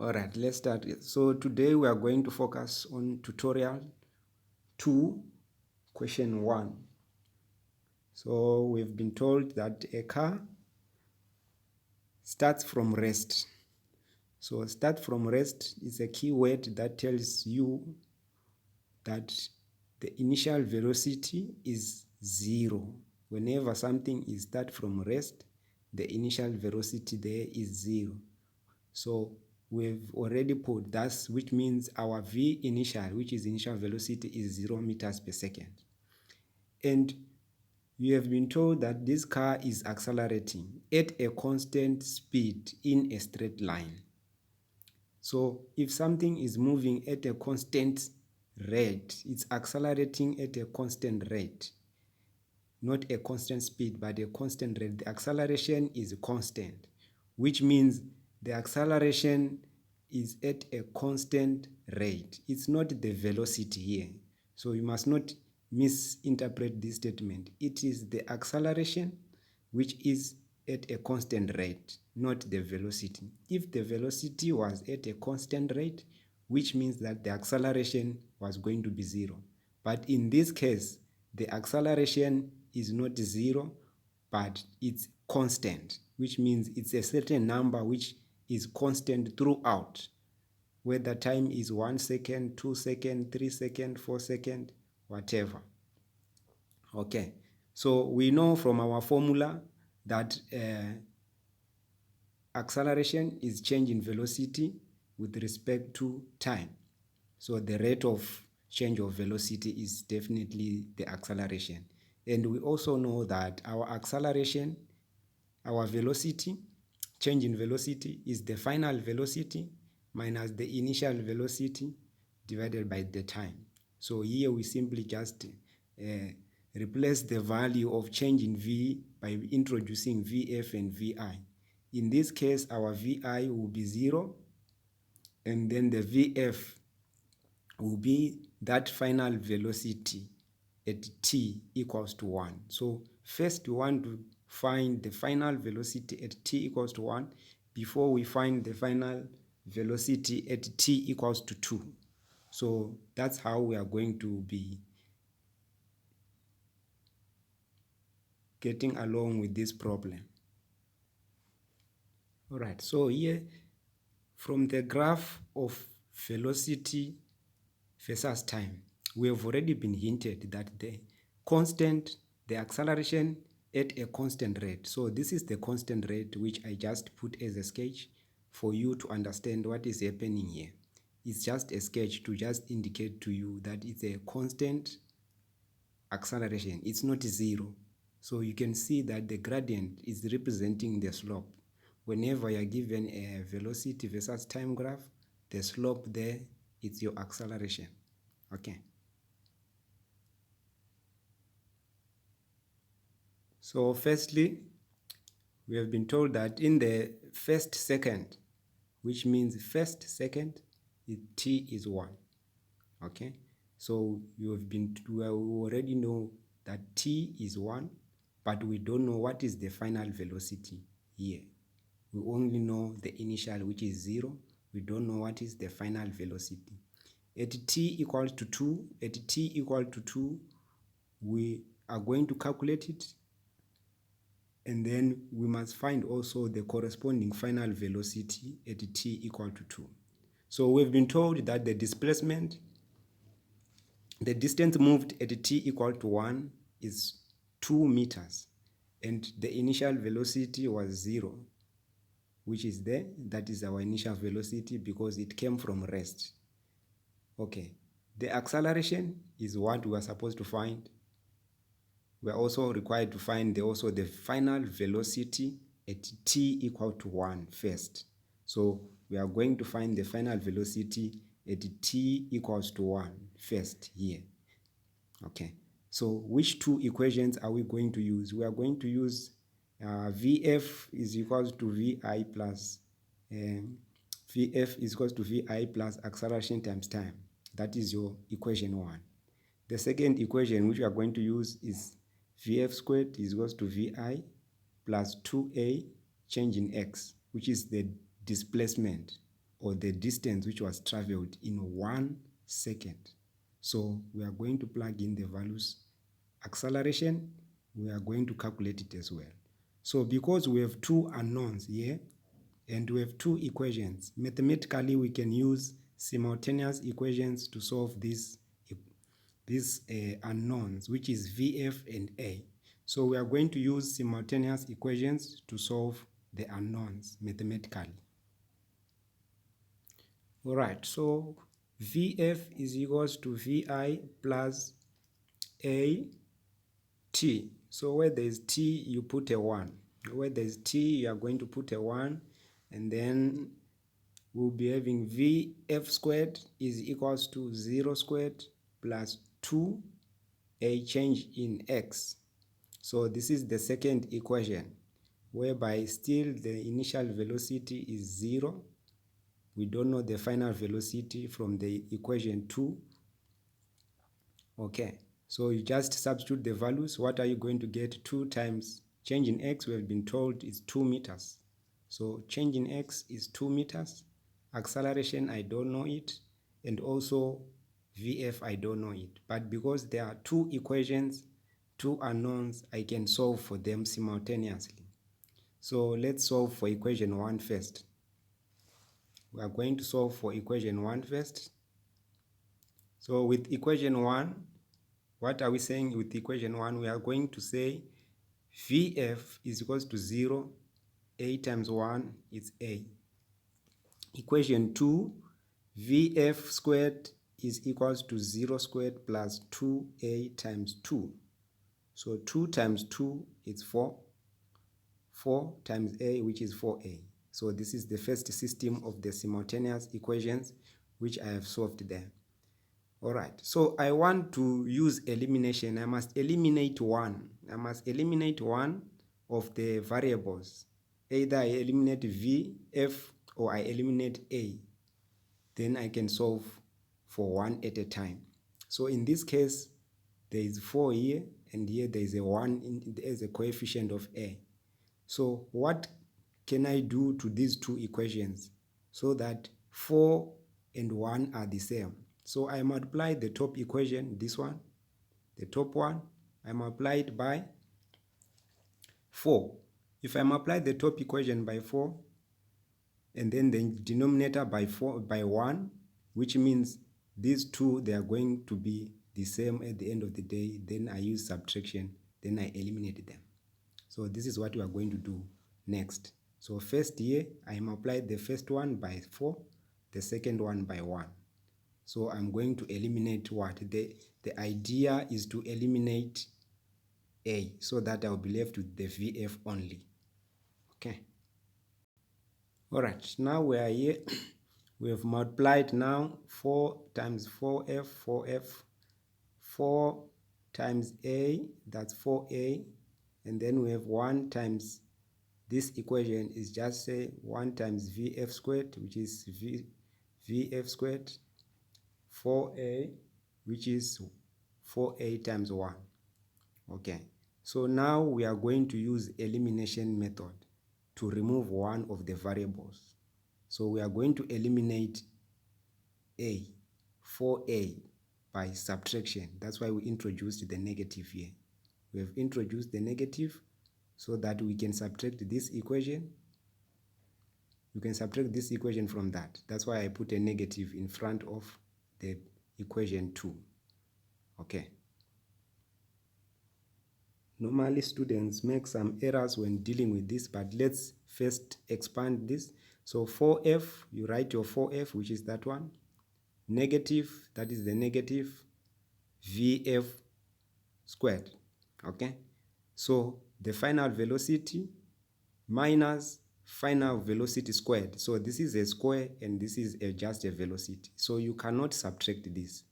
All right, let's start. So today we are going to focus on tutorial 2, question 1. So we've been told that a car starts from rest. So start from rest is a key word that tells you that the initial velocity is 0. Whenever something is start from rest, the initial velocity there is 0. So we've already put that's, which means our v initial, which is initial velocity, is 0 meters per second. And you have been told that this car is accelerating at a constant speed in a straight line. So if something is moving at a constant rate, it's accelerating at a constant rate, not a constant speed, but a constant rate. The acceleration is constant, which means the acceleration is at a constant rate. It's not the velocity here. So you must not misinterpret this statement. It is the acceleration which is at a constant rate, not the velocity. If the velocity was at a constant rate, which means that the acceleration was going to be 0. But in this case, the acceleration is not 0, but it's constant, which means it's a certain number which is constant throughout, whether time is 1 second, 2 seconds, 3 seconds, 4 seconds, whatever. Okay, so we know from our formula that acceleration is change in velocity with respect to time. So the rate of change of velocity is definitely the acceleration. And we also know that our acceleration, our velocity, change in velocity, is the final velocity minus the initial velocity divided by the time. So here we simply just replace the value of change in v by introducing vf and vi. In this case, our vi will be 0, and then the vf will be that final velocity at t equals to 1. So first we want to find the final velocity at t equals to 1 before we find the final velocity at t equals to 2. So that's how we are going to be getting along with this problem. All right, so here from the graph of velocity versus time, we have already been hinted that the acceleration at a constant rate. So this is the constant rate which I just put as a sketch for you to understand what is happening here. It's just a sketch to just indicate to you that it's a constant acceleration. It's not 0. So you can see that the gradient is representing the slope. Whenever you are given a velocity versus time graph, the slope there is your acceleration. Okay. So firstly, we have been told that in the first second, which means first second, t is 1. Okay. So we already know that t is 1, but we don't know what is the final velocity here. We only know the initial, which is 0. We don't know what is the final velocity. At t equals to 2, we are going to calculate it, and then we must find also the corresponding final velocity at t equal to 2. So we've been told that the displacement, the distance moved at t equal to 1 is 2 meters, and the initial velocity was 0, which is there. That is our initial velocity because it came from rest. Okay, the acceleration is what we are supposed to find. We are also required to find the final velocity at t equal to 1 first. So we are going to find the final velocity at t equals to 1 first here. Okay, so which two equations are we going to use? We are going to use vf is equals to vi plus vi plus acceleration times time. That is your equation 1. The second equation which we are going to use is vf squared is equals to vi plus 2a change in x, which is the displacement. or the distance which was traveled in 1 second. So we are going to plug in the values. Acceleration, we are going to calculate it as well. So because we have two unknowns here and we have two equations, mathematically we can use simultaneous equations to solve these unknowns, which is VF and A. So we are going to use simultaneous equations to solve the unknowns mathematically. All right, so VF is equals to VI plus AT. So where there is T, you put a 1. Where there is T, you are going to put a 1, and then we'll be having VF squared is equals to 0 squared plus 2, a change in X. So this is the second equation, whereby still the initial velocity is 0. We don't know the final velocity from the equation 2. Okay, so you just substitute the values. What are you going to get? 2 times change in X, we have been told, is 2 meters. So change in X is 2 meters. Acceleration, I don't know it. And also VF, I don't know it. But because there are two equations, two unknowns, I can solve for them simultaneously. So let's solve for equation 1 first. We are going to solve for equation 1 first. So with equation 1, what are we saying with equation 1? We are going to say VF is equals to 0. A times 1 is A. Equation 2, VF squared is equals to 0 squared plus 2A times 2. So 2 times 2 is 4. 4 times A, which is 4A. So this is the first system of the simultaneous equations which I have solved there. All right, so I want to use elimination. I must eliminate one. I must eliminate one of the variables. Either I eliminate V, F, or I eliminate A. Then I can solve for one at a time. So in this case, there is 4 here, and here there is a 1 as a coefficient of A. So what can I do to these two equations so that 4 and 1 are the same? So I multiply the top equation, this one, the top one, I multiply it by 4. If I multiply the top equation by 4, and then the denominator by 1, which means these two, they are going to be the same at the end of the day, then I use subtraction, then I eliminate them. So this is what we are going to do next. So first here, I multiply the first one by 4, the second one by 1. So I'm going to eliminate what? The idea is to eliminate A, so that I'll be left with the VF only. Okay. All right, now we are here. We have multiplied now 4 times 4F, 4F, 4 times A, that's 4A, and then we have 1 times this equation is just say 1 times VF squared, which is VF squared, 4A, which is 4A times 1. Okay, so now we are going to use elimination method to remove one of the variables. So we are going to eliminate A, 4A, by subtraction. That's why we introduced the negative here. We have introduced the negative so that we can subtract this equation. You can subtract this equation from that. That's why I put a negative in front of the equation 2. Okay. Normally students make some errors when dealing with this, but let's first expand this. So 4F, you write your 4F, which is that one. Negative, that is the negative VF squared. Okay. So the final velocity minus final velocity squared. So this is a square and this is just a velocity. So you cannot subtract this.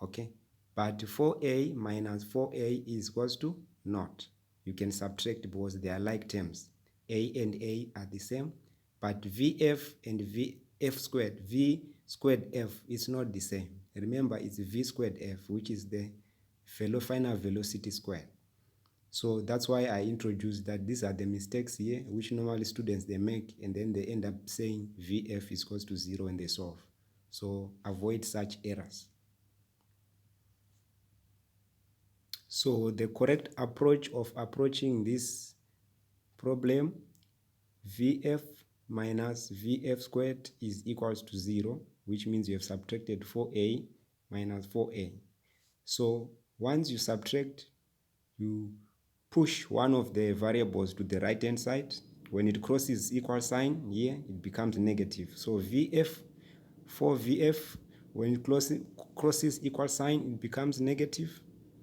Okay. But 4A minus 4A is equals to not. You can subtract because they are like terms. A and A are the same, but VF and VF squared, V squared F is not the same. Remember, it's V squared F, which is the final velocity squared. So that's why I introduced that these are the mistakes here which normally students they make, and then they end up saying VF is equals to 0 when they solve. So avoid such errors. So the correct approach of approaching this problem, VF minus VF squared is equals to 0, which means you have subtracted 4a minus 4a. So once you subtract, you push one of the variables to the right hand side. When it crosses equal sign here, it becomes negative. So VF, for VF, when it crosses equal sign, it becomes negative.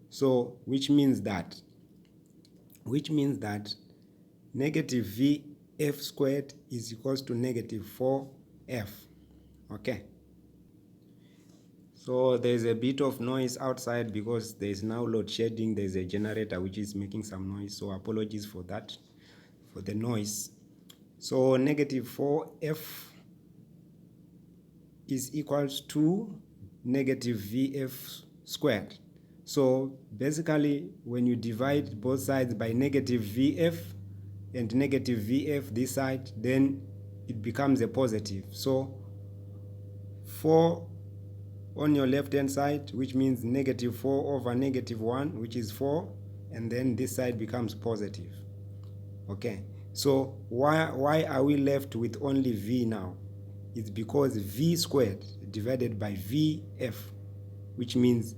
So which means that negative VF squared is equals to negative 4F. Okay. So there's a bit of noise outside because there's now load shedding. There's a generator which is making some noise. So apologies for that, for the noise. So negative 4F is equals to negative VF squared. So basically, when you divide both sides by negative VF and negative VF this side, then it becomes a positive. So 4 on your left hand side, which means negative 4 over negative 1, which is 4, and then this side becomes positive. Okay, so why are we left with only V now? It's because V squared divided by VF, which means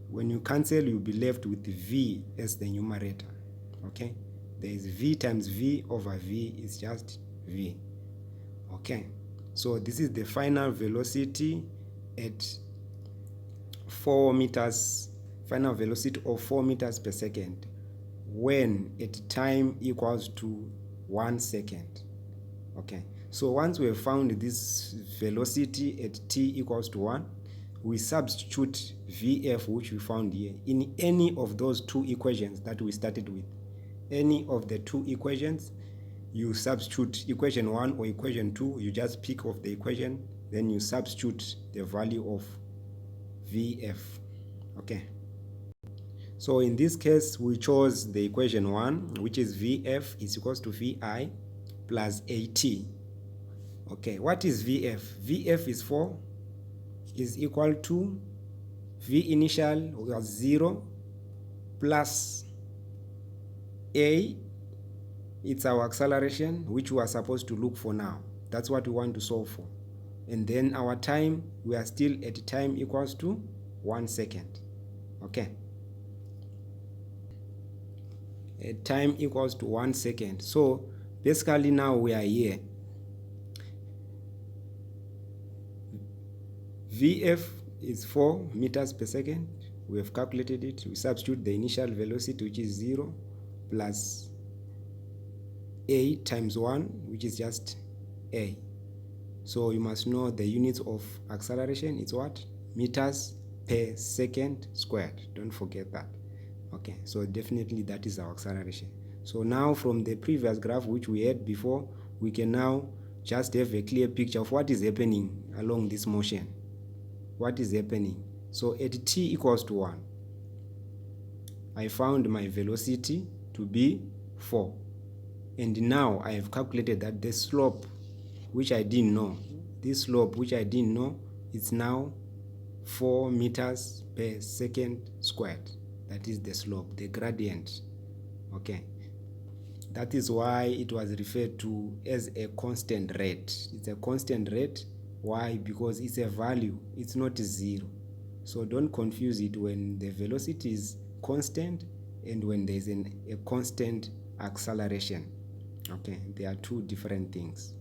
when you cancel, you'll be left with V as the numerator. Okay, there is V times V over V is just V. Okay, so this is the final velocity at 4 meters, final velocity of 4 meters per second when at time equals to 1 second. Okay, so once we have found this velocity at t equals to 1, we substitute VF, which we found here, in any of those two equations that we started with. Any of the two equations, you substitute equation 1 or equation 2, you just pick off the equation, then you substitute the value of VF. Okay, so in this case we chose the equation 1, which is VF is equals to VI plus AT. Okay, what is VF? VF is equal to V initial was 0 plus A, it's our acceleration which we are supposed to look for now. That's what we want to solve for. And then our time, we are still at time equals to 1 second. Okay, at time equals to 1 second. So basically now we are here. VF is 4 meters per second. We have calculated it. We substitute the initial velocity, which is 0, plus A times 1, which is just A. So you must know the units of acceleration. It's what? Meters per second squared. Don't forget that. Okay, so definitely that is our acceleration. So now from the previous graph which we had before, we can now just have a clear picture of what is happening along this motion. What is happening? So at t equals to 1, I found my velocity to be 4. And now I have calculated that the slope, which I didn't know, this slope which I didn't know, is now 4 meters per second squared. That is the slope, the gradient. Okay, that is why it was referred to as a constant rate. It's a constant rate. Why? Because it's a value, it's not 0. So don't confuse it when the velocity is constant and when there's a constant acceleration. Okay, they are two different things.